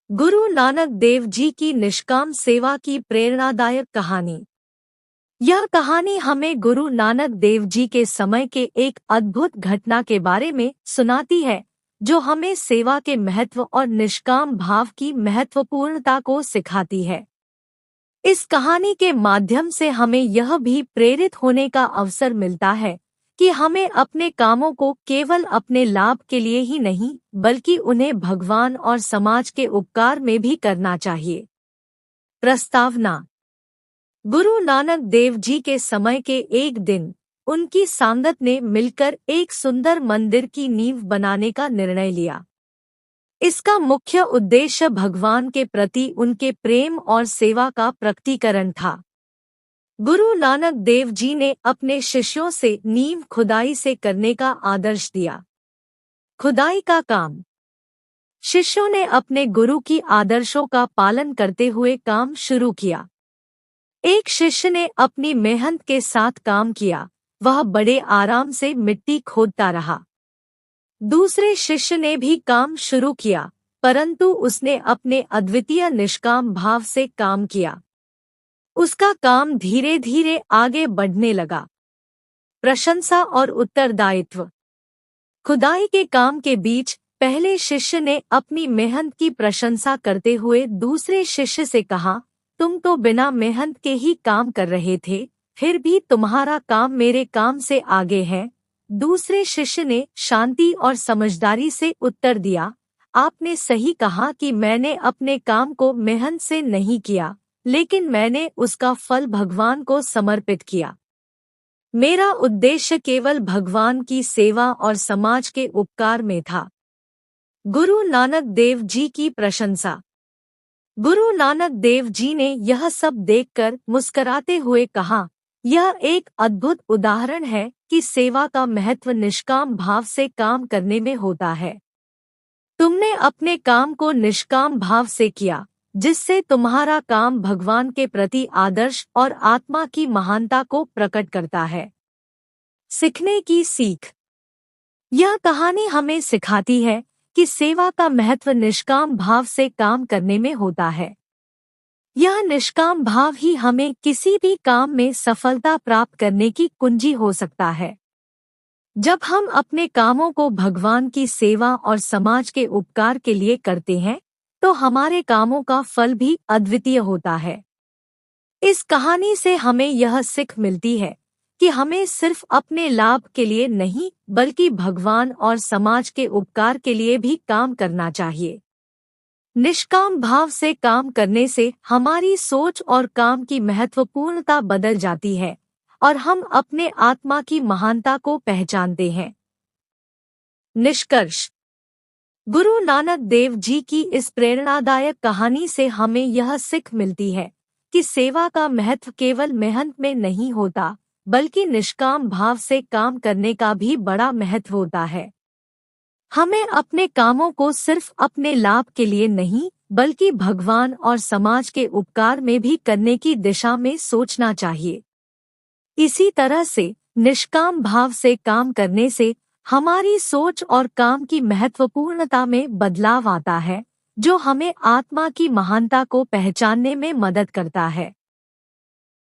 गुरु नानक देव जी की निष्काम सेवा की प्रेरणादायक कहानी। यह कहानी हमें गुरु नानक देव जी के समय के एक अद्भुत घटना के बारे में सुनाती है, जो हमें सेवा के महत्व और निष्काम भाव की महत्वपूर्णता को सिखाती है। इस कहानी के माध्यम से हमें यह भी प्रेरित होने का अवसर मिलता है कि हमें अपने कामों को केवल अपने लाभ के लिए ही नहीं, बल्कि उन्हें भगवान और समाज के उपकार में भी करना चाहिए। प्रस्तावना। गुरु नानक देव जी के समय के एक दिन उनकी संगत ने मिलकर एक सुंदर मंदिर की नींव बनाने का निर्णय लिया। इसका मुख्य उद्देश्य भगवान के प्रति उनके प्रेम और सेवा का प्रकटीकरण था। गुरु नानक देव जी ने अपने शिष्यों से नींव खुदाई से करने का आदर्श दिया। खुदाई का काम। शिष्यों ने अपने गुरु की आदर्शों का पालन करते हुए काम शुरू किया। एक शिष्य ने अपनी मेहनत के साथ काम किया, वह बड़े आराम से मिट्टी खोदता रहा। दूसरे शिष्य ने भी काम शुरू किया, परंतु उसने अपने अद्वितीय निष्काम भाव से काम किया। उसका काम धीरे धीरे आगे बढ़ने लगा। प्रशंसा और उत्तरदायित्व। खुदाई के काम के बीच पहले शिष्य ने अपनी मेहनत की प्रशंसा करते हुए दूसरे शिष्य से कहा, तुम तो बिना मेहनत के ही काम कर रहे थे, फिर भी तुम्हारा काम मेरे काम से आगे है। दूसरे शिष्य ने शांति और समझदारी से उत्तर दिया, आपने सही कहा कि मैंने अपने काम को मेहनत से नहीं किया, लेकिन मैंने उसका फल भगवान को समर्पित किया। मेरा उद्देश्य केवल भगवान की सेवा और समाज के उपकार में था। गुरु नानक देव जी की प्रशंसा। गुरु नानक देव जी ने यह सब देखकर मुस्कराते हुए कहा, यह एक अद्भुत उदाहरण है कि सेवा का महत्व निष्काम भाव से काम करने में होता है। तुमने अपने काम को निष्काम भाव से किया, जिससे तुम्हारा काम भगवान के प्रति आदर्श और आत्मा की महानता को प्रकट करता है। सीखने की सीख। यह कहानी हमें सिखाती है कि सेवा का महत्व निष्काम भाव से काम करने में होता है। यह निष्काम भाव ही हमें किसी भी काम में सफलता प्राप्त करने की कुंजी हो सकता है। जब हम अपने कामों को भगवान की सेवा और समाज के उपकार के लिए करते हैं, तो हमारे कामों का फल भी अद्वितीय होता है। इस कहानी से हमें यह सीख मिलती है कि हमें सिर्फ अपने लाभ के लिए नहीं, बल्कि भगवान और समाज के उपकार के लिए भी काम करना चाहिए। निष्काम भाव से काम करने से हमारी सोच और काम की महत्वपूर्णता बदल जाती है और हम अपने आत्मा की महानता को पहचानते हैं। निष्कर्ष। गुरु नानक देव जी की इस प्रेरणादायक कहानी से हमें यह सीख मिलती है कि सेवा का महत्व केवल मेहनत में नहीं होता, बल्कि निष्काम भाव से काम करने का भी बड़ा महत्व होता है। हमें अपने कामों को सिर्फ अपने लाभ के लिए नहीं, बल्कि भगवान और समाज के उपकार में भी करने की दिशा में सोचना चाहिए। इसी तरह से निष्काम भाव से काम करने से हमारी सोच और काम की महत्वपूर्णता में बदलाव आता है, जो हमें आत्मा की महानता को पहचानने में मदद करता है।